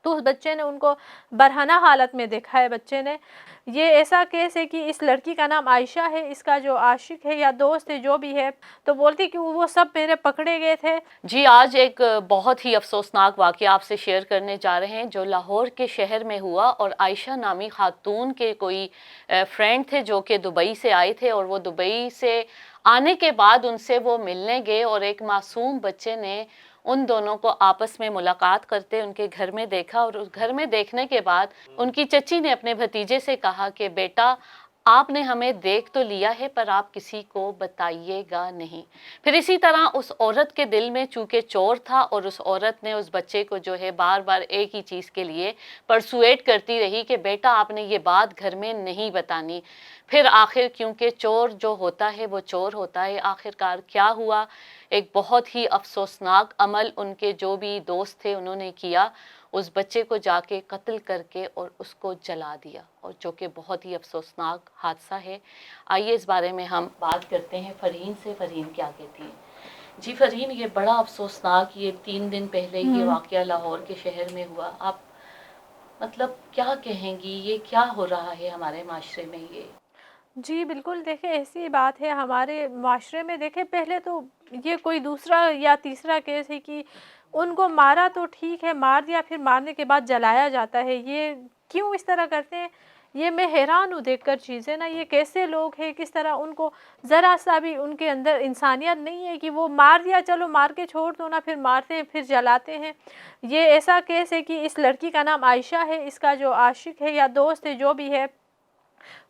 تو اس بچے نے ان کو برہنہ حالت میں دیکھا ہے بچے نے۔ یہ ایسا کیس ہے کہ اس لڑکی کا نام عائشہ ہے، اس کا جو عاشق ہے یا دوست ہے جو بھی ہے، تو بولتی کہ وہ سب میرے پکڑے گئے تھے۔ جی آج ایک بہت ہی افسوسناک واقعہ آپ سے شیئر کرنے جا رہے ہیں جو لاہور کے شہر میں ہوا، اور عائشہ نامی خاتون کے کوئی فرینڈ تھے جو کہ دبئی سے آئے تھے، اور وہ دبئی سے آنے کے بعد ان سے وہ ملنے گئے، اور ایک معصوم بچے نے ان دونوں کو آپس میں ملاقات کرتے ان کے گھر میں دیکھا، اور اس گھر میں دیکھنے کے بعد ان کی چچی نے اپنے بھتیجے سے کہا کہ بیٹا آپ نے ہمیں دیکھ تو لیا ہے پر آپ کسی کو بتائیے گا نہیں۔ پھر اسی طرح اس عورت کے دل میں چونکہ چور تھا، اور اس عورت نے اس بچے کو جو ہے بار بار ایک ہی چیز کے لیے پرسویٹ کرتی رہی کہ بیٹا آپ نے یہ بات گھر میں نہیں بتانی۔ پھر آخر کیونکہ چور جو ہوتا ہے وہ چور ہوتا ہے، آخرکار کیا ہوا، ایک بہت ہی افسوسناک عمل ان کے جو بھی دوست تھے انہوں نے کیا، اس بچے کو جا کے قتل کر کے اور اس کو جلا دیا، اور جو کہ بہت ہی افسوسناک حادثہ ہے۔ آئیے اس بارے میں ہم بات کرتے ہیں فرحین سے۔ فرحین کیا کہتی ہیں؟ جی فرحین، یہ بڑا افسوسناک، یہ 3 دن پہلے یہ واقعہ لاہور کے شہر میں ہوا، آپ مطلب کیا کہیں گی، یہ کیا ہو رہا ہے ہمارے معاشرے میں یہ؟ جی بالکل، دیکھیں ایسی بات ہے ہمارے معاشرے میں، دیکھیں پہلے تو یہ کوئی دوسرا یا تیسرا کیس ہے کہ ان کو مارا تو ٹھیک ہے، مار دیا، پھر مارنے کے بعد جلایا جاتا ہے، یہ کیوں اس طرح کرتے ہیں؟ یہ میں حیران ہوں دیکھ کر چیزیں نا، یہ کیسے لوگ ہیں، کس طرح ان کو ذرا سا بھی ان کے اندر انسانیت نہیں ہے کہ وہ مار دیا چلو مار کے چھوڑ دو نا، پھر مارتے ہیں پھر جلاتے ہیں۔ یہ ایسا کیس ہے کہ اس لڑکی کا نام عائشہ ہے، اس کا جو عاشق ہے یا دوست ہے جو بھی ہے،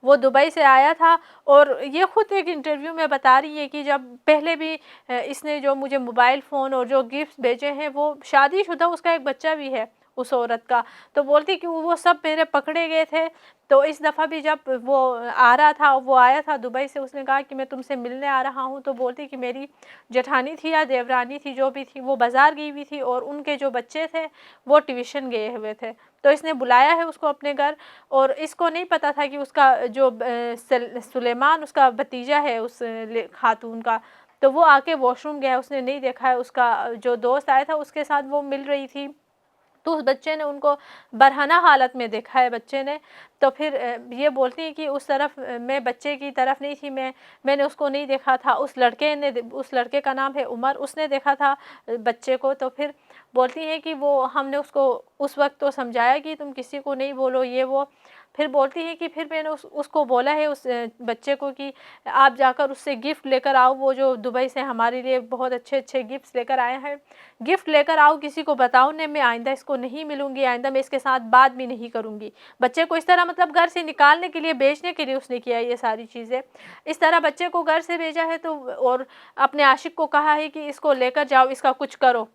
وہ دبئی سے آیا تھا، اور یہ خود ایک انٹرویو میں بتا رہی ہے کہ جب پہلے بھی اس نے جو مجھے موبائل فون اور جو گفٹ بھیجے ہیں، وہ شادی شدہ اس کا ایک بچہ بھی ہے اس عورت کا، تو بولتی کہ وہ سب میرے پکڑے گئے تھے، تو اس دفعہ بھی جب وہ آ رہا تھا، وہ آیا تھا دبئی سے، اس نے کہا کہ میں تم سے ملنے آ رہا ہوں، تو بولتی کہ میری جٹھانی تھی یا دیورانی تھی جو بھی تھی، وہ بازار گئی ہوئی تھی، اور ان کے جو بچے تھے وہ ٹیوشن گئے ہوئے تھے، تو اس نے بلایا ہے اس کو اپنے گھر، اور اس کو نہیں پتا تھا کہ اس کا جو سلیمان اس کا بھتیجا ہے اس خاتون کا، تو وہ آ کے واش روم گیا، اس نے نہیں دیکھا ہے، اس کا جو دوست آیا تھا اس کے ساتھ وہ مل رہی تھی، تو اس بچے نے ان کو برہنہ حالت میں دیکھا ہے بچے نے، تو پھر یہ بولتی ہے کہ اس طرف میں بچے کی طرف نہیں تھی، میں نے اس کو نہیں دیکھا تھا، اس لڑکے کا نام ہے عمر، اس نے دیکھا تھا بچے کو، تو پھر بولتی ہیں کہ وہ ہم نے اس کو اس وقت تو سمجھایا کہ تم کسی کو نہیں بولو یہ وہ، پھر بولتی ہیں کہ پھر میں نے اس کو بولا ہے اس بچے کو کہ آپ جا کر اس سے گفٹ لے کر آؤ، وہ جو دبئی سے ہمارے لیے بہت اچھے اچھے گفٹس لے کر آئے ہیں، گفٹ لے کر آؤ، کسی کو بتاؤ نہیں، میں آئندہ اس کو نہیں ملوں گی، آئندہ میں اس کے ساتھ بات بھی نہیں کروں گی۔ بچے کو اس طرح مطلب گھر سے نکالنے کے لیے، بیچنے کے لیے اس نے کیا یہ ساری چیزیں، اس طرح بچے کو گھر سے بھیجا ہے، تو اور اپنے عاشق کو کہا ہے کہ اس کو لے کر جاؤ، اس کا کچھ کرو۔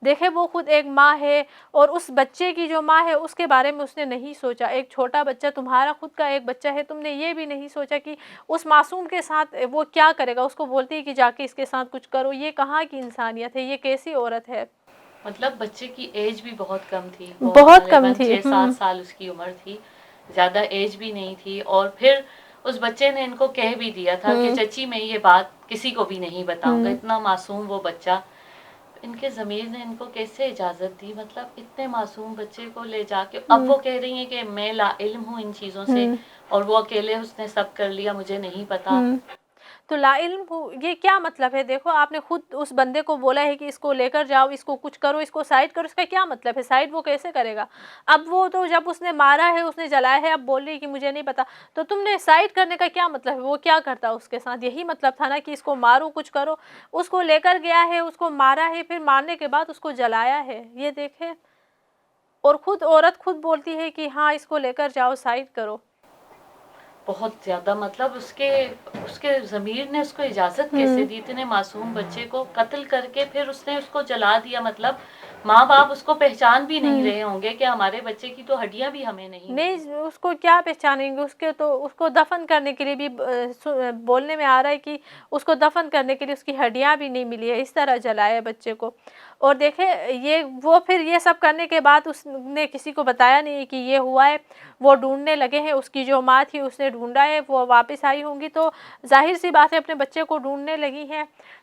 دیکھیں وہ خود ایک ماں ہے، اور اس بچے کی جو ماں ہے اس کے بارے میں اس نے نہیں سوچا، ایک چھوٹا بچہ، تمہارا خود کا ایک بچہ ہے، تم نے یہ بھی نہیں سوچا کہ اس معصوم کے ساتھ وہ کیا کرے گا، اس کو بولتی ہے کہ جا کے اس کے ساتھ کچھ کرو، یہ کہاں کی انسانیت ہے، یہ کیسی عورت ہے؟ مطلب بچے کی ایج بھی بہت کم تھی، بہت کم غالباً تھی۔ 6-7 سال اس کی عمر تھی، زیادہ ایج بھی نہیں تھی، اور پھر اس بچے نے ان کو کہہ بھی دیا تھا کہ چچی میں یہ بات کسی کو بھی نہیں بتاؤں گا، اتنا معصوم وہ بچہ، ان کے ضمیر نے ان کو کیسے اجازت دی، مطلب اتنے معصوم بچے کو لے جا کے، اب وہ کہہ رہی ہیں کہ میں لا علم ہوں ان چیزوں سے، اور وہ اکیلے اس نے سب کر لیا، مجھے نہیں پتا۔ تو لا علم ہو، یہ کیا مطلب ہے؟ دیکھو آپ نے خود اس بندے کو بولا ہے کہ اس کو لے کر جاؤ، اس کو کچھ کرو، اس کو سائڈ کرو، اس کا کیا مطلب ہے؟ سائڈ وہ کیسے کرے گا؟ اب وہ تو جب اس نے مارا ہے، اس نے جلایا ہے، اب بول رہی کہ مجھے نہیں پتا، تو تم نے سائڈ کرنے کا کیا مطلب ہے؟ وہ کیا کرتا اس کے ساتھ؟ یہی مطلب تھا نا کہ اس کو مارو، کچھ کرو، اس کو لے کر گیا ہے، اس کو مارا ہے، پھر مارنے کے بعد اس کو جلایا ہے، یہ دیکھیں، اور خود عورت خود بولتی ہے کہ ہاں اس کو لے کر جاؤ، سائڈ کرو۔ بہت زیادہ، مطلب اس کے ضمیر نے اس کو اجازت کیسے دی، اتنے معصوم بچے کو قتل کر کے پھر اس نے اس کو جلا دیا، مطلب ماں باپ اس کو پہچان بھی نہیں رہے ہوں گے کہ ہمارے بچے کی تو ہڈیاں بھی ہمیں نہیں۔ اس کو کیا پہچانیں گے؟ اس کو دفن کرنے کے لیے بھی بولنے میں آ رہا ہے کہ اس کو دفن کرنے کے لیے اس کی ہڈیاں بھی نہیں ملی ہے، اس طرح جلایا بچے کو۔ اور دیکھیں وہ پھر یہ سب کرنے کے بعد اس نے کسی کو بتایا نہیں کہ یہ ہوا ہے، وہ ڈھونڈنے لگے ہیں، اس کی جو ماں تھی اس نے ڈھونڈا ہے، وہ واپس آئی ہوں گی تو ظاہر سی بات ہے اپنے بچے کو ڈھونڈنے لگی ہیں،